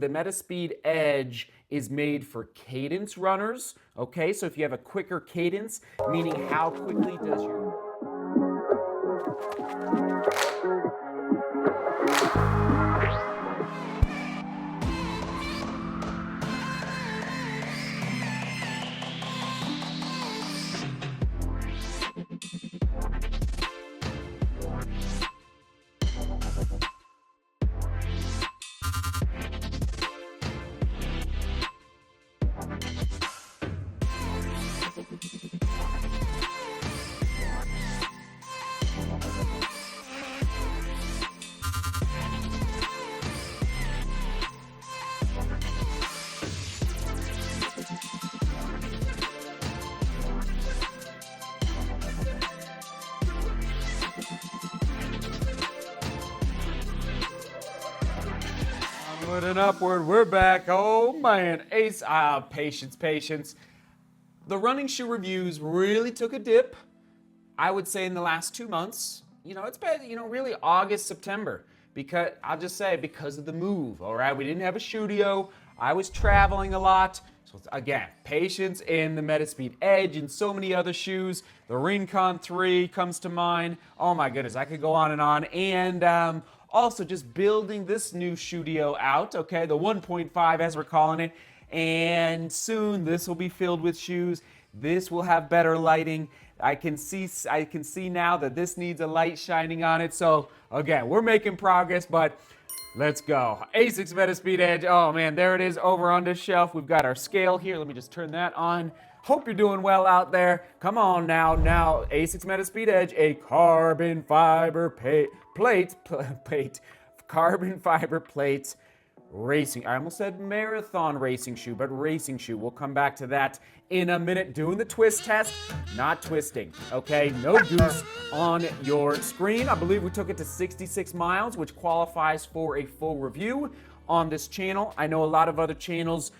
the Metaspeed Edge is made for cadence runners. Okay, so if you have a quicker cadence, meaning how quickly does your onward and upward, we're back. Oh man, patience. The running shoe reviews really took a dip, I would say, in the last 2 months. It's been, really August, September. Because, I'll just say, because of the move, all right? We didn't have a studio. I was traveling a lot. So, again, patience in the Metaspeed Edge and so many other shoes. The Rincon 3 comes to mind. Oh my goodness, I could go on and on. And also just building this new studio out, okay? The 1.5 as we're calling it. And soon this will be filled with shoes. This will have better lighting. I can see now that this needs a light shining on it. So again, we're making progress, but let's go. ASICS Metaspeed Edge. Oh man, there it is over on this shelf. We've got our scale here. Let me just turn that on. Hope you're doing well out there. Come on now. ASICS Metaspeed Edge, a carbon fiber carbon fiber plate racing. I almost said marathon racing shoe, but racing shoe. We'll come back to that in a minute. Doing the twist test, not twisting. Okay, no goose on your screen. I believe we took it to 66 miles, which qualifies for a full review on this channel. I know a lot of other channels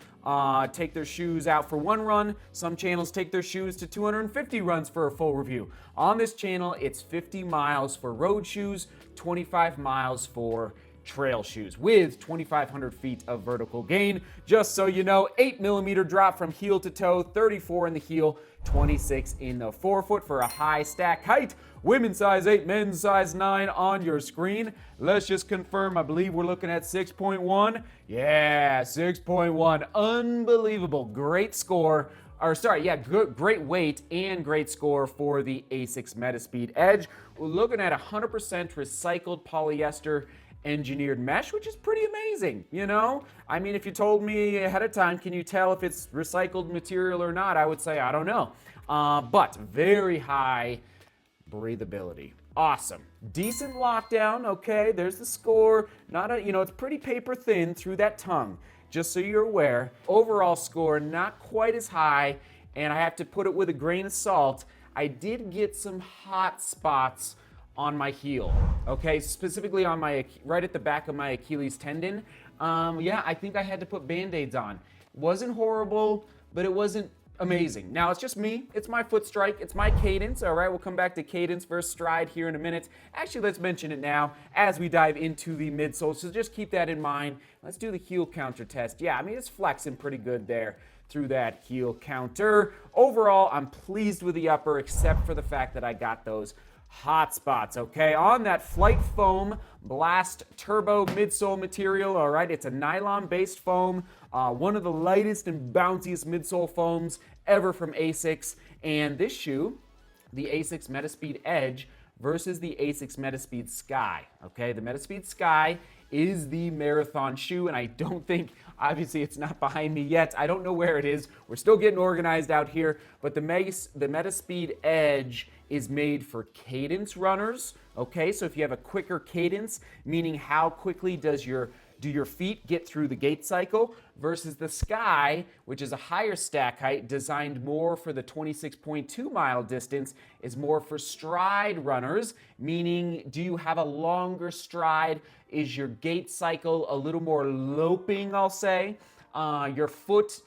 take their shoes out for one run. Some channels take their shoes to 250 runs for a full review. On this channel, it's 50 miles for road shoes, 25 miles for trail shoes with 2,500 feet of vertical gain. Just so you know, 8mm drop from heel to toe, 34 in the heel, 26 in the forefoot for a high stack height. Women's size 8, men's size 9 on your screen. Let's just confirm, I believe we're looking at 6.1. Yeah, 6.1. Unbelievable. Great score. Great weight and great score for the ASICS Metaspeed Edge. We're looking at 100% recycled polyester engineered mesh, which is pretty amazing, I mean, if you told me ahead of time, can you tell if it's recycled material or not, I would say I don't know. But very high breathability. Awesome. Decent lockdown. Okay, there's the score. It's pretty paper thin through that tongue, just so you're aware. Overall score not quite as high, and I have to put it with a grain of salt. I did get some hot spots on my heel, okay, specifically on right at the back of my Achilles tendon. I think I had to put Band-Aids on. Wasn't horrible, but it wasn't amazing. Now, it's just me. It's my foot strike. It's my cadence, all right? We'll come back to cadence versus stride here in a minute. Actually, let's mention it now as we dive into the midsole, so just keep that in mind. Let's do the heel counter test. Yeah, I mean, it's flexing pretty good there through that heel counter. Overall, I'm pleased with the upper, except for the fact that I got those hot spots, okay? On that Flight Foam Blast Turbo midsole material, all right? It's a nylon-based foam, one of the lightest and bounciest midsole foams ever from ASICS. And this shoe, the ASICS Metaspeed Edge versus the ASICS Metaspeed Sky, okay? The Metaspeed Sky is the marathon shoe, and I don't think, obviously it's not behind me yet. I don't know where it is. We're still getting organized out here, but the Metaspeed Edge is made for cadence runners, okay? So if you have a quicker cadence, meaning how quickly do your feet get through the gait cycle, versus the Sky, which is a higher stack height, designed more for the 26.2 mile distance, is more for stride runners, meaning do you have a longer stride? Is your gait cycle a little more loping, I'll say? Your foot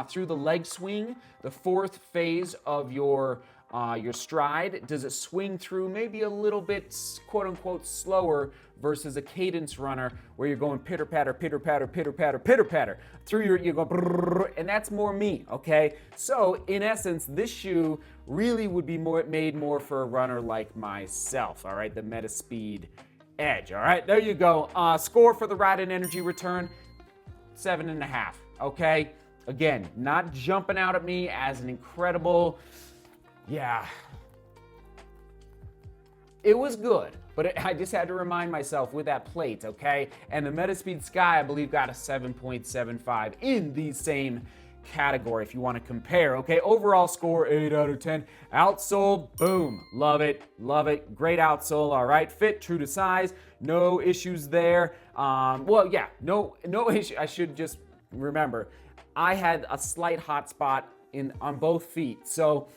through the leg swing, the fourth phase of your Your stride, does it swing through maybe a little bit, quote unquote, slower versus a cadence runner where you're going pitter patter, pitter patter, pitter patter, pitter patter through you go, brrr, and that's more me, okay? So in essence, this shoe really would be made more for a runner like myself, all right? The Metaspeed Edge, all right? There you go. Score for the ride and energy return, 7.5, okay? Again, not jumping out at me as an incredible, yeah, it was good, but I just had to remind myself with that plate, okay? And the Metaspeed Sky, I believe, got a 7.75 in the same category if you want to compare, okay? Overall score, 8 out of 10. Outsole, boom, love it, great outsole, all right? Fit, true to size, no issues there. Well, yeah, no issue. I should just remember, I had a slight hot spot on both feet, so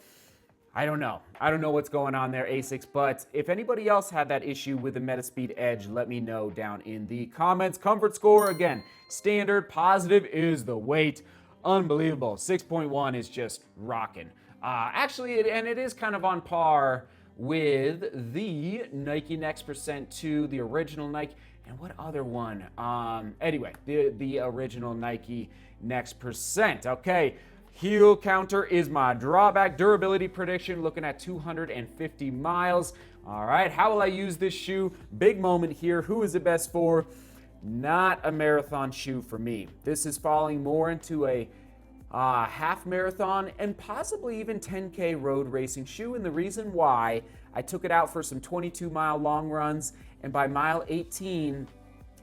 I don't know what's going on there, ASICS, but if anybody else had that issue with the Metaspeed Edge, let me know down in the comments. Comfort score, again, standard. Positive is the weight. Unbelievable. 6.1 is just rocking. Actually, it is kind of on par with the Nike Next Percent 2, the original Nike, and what other one? Anyway, the original Nike Next Percent, okay. Heel counter is my drawback. Durability prediction, looking at 250 miles. All right, how will I use this shoe? Big moment here. Who is it best for? Not a marathon shoe for me. This is falling more into a half marathon and possibly even 10K road racing shoe. And the reason why, I took it out for some 22-mile long runs, and by mile 18,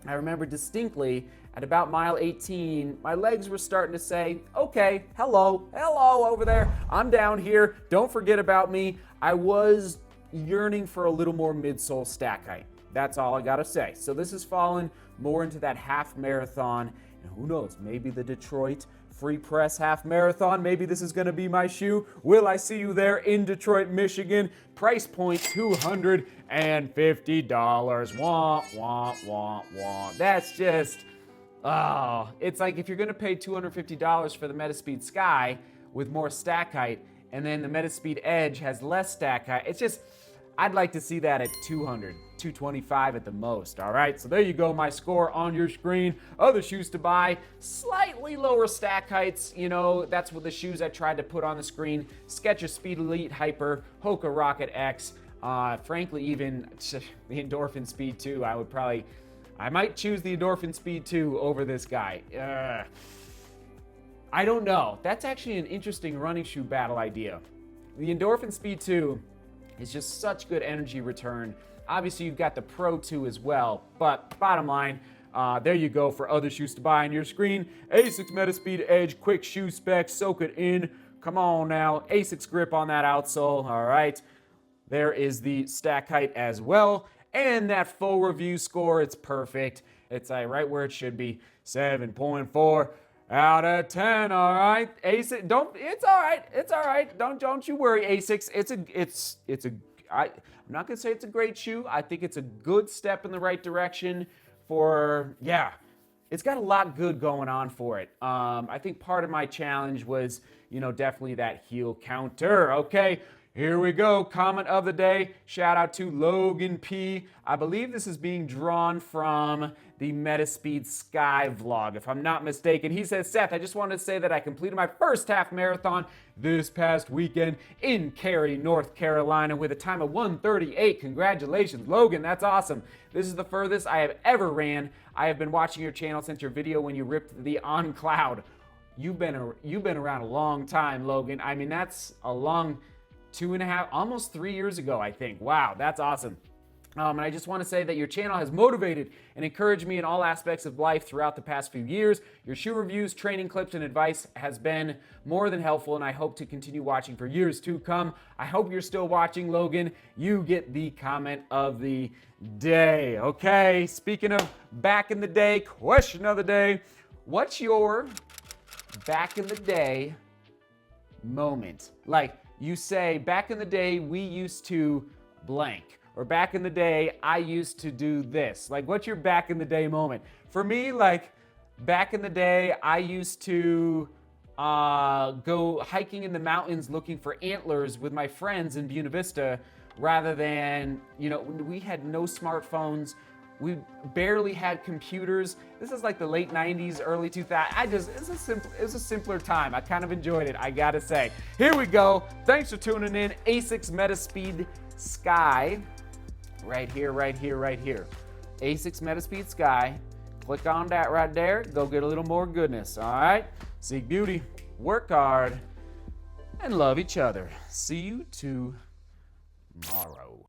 I remember distinctly at about mile 18, my legs were starting to say, okay, hello over there. I'm down here. Don't forget about me. I was yearning for a little more midsole stack height. That's all I gotta say. So this has fallen more into that half marathon. And who knows, maybe the Detroit Free Press half marathon. Maybe this is gonna be my shoe. Will I see you there in Detroit, Michigan? Price point $250. Wah, wah, wah, wah. That's just, oh, it's like if you're gonna pay $250 for the Metaspeed Sky with more stack height, and then the Metaspeed Edge has less stack height, it's just, I'd like to see that at 200, 225 at the most, all right? So there you go, my score on your screen. Other shoes to buy, slightly lower stack heights, you know, that's what the shoes I tried to put on the screen. Skechers Speed Elite Hyper, Hoka Rocket X, frankly, even the Endorphin Speed 2, I might choose the Endorphin Speed 2 over this guy. I don't know. That's actually an interesting running shoe battle idea. The Endorphin Speed 2 is just such good energy return. Obviously, you've got the Pro 2 as well, but bottom line, there you go for other shoes to buy on your screen. ASICS Metaspeed Edge, quick shoe specs, soak it in. Come on now, ASICS grip on that outsole, all right. There is the stack height as well. And that full review score, it's perfect. It's right where it should be, 7.4 out of 10, all right? ASICS, it's all right. Don't you worry, ASICS. I'm not gonna say it's a great shoe. I think it's a good step in the right direction for, yeah, it's got a lot good going on for it. I think part of my challenge was, definitely that heel counter, okay? Here we go, comment of the day. Shout out to Logan P. I believe this is being drawn from the Metaspeed Sky vlog, if I'm not mistaken. He says, Seth, I just wanted to say that I completed my first half marathon this past weekend in Cary, North Carolina with a time of 1:38. Congratulations, Logan, that's awesome. This is the furthest I have ever ran. I have been watching your channel since your video when you ripped the On Cloud. You've been around a long time, Logan. I mean, that's a long 2.5, almost 3 years ago, I think. Wow, that's awesome. And I just want to say that your channel has motivated and encouraged me in all aspects of life throughout the past few years. Your shoe reviews, training clips, and advice has been more than helpful, and I hope to continue watching for years to come. I hope you're still watching, Logan. You get the comment of the day, okay? Speaking of back in the day, question of the day. What's your back in the day moment? Like, you say, back in the day, we used to blank. Or back in the day, I used to do this. Like, what's your back in the day moment? For me, like, back in the day, I used to go hiking in the mountains looking for antlers with my friends in Buena Vista rather than, we had no smartphones. We barely had computers. This is like the late 90s, early 2000s. It was a simpler time. I kind of enjoyed it, I gotta say. Here we go. Thanks for tuning in. ASICS Metaspeed Sky. Right here. ASICS Metaspeed Sky. Click on that right there. Go get a little more goodness, all right? Seek beauty, work hard, and love each other. See you tomorrow.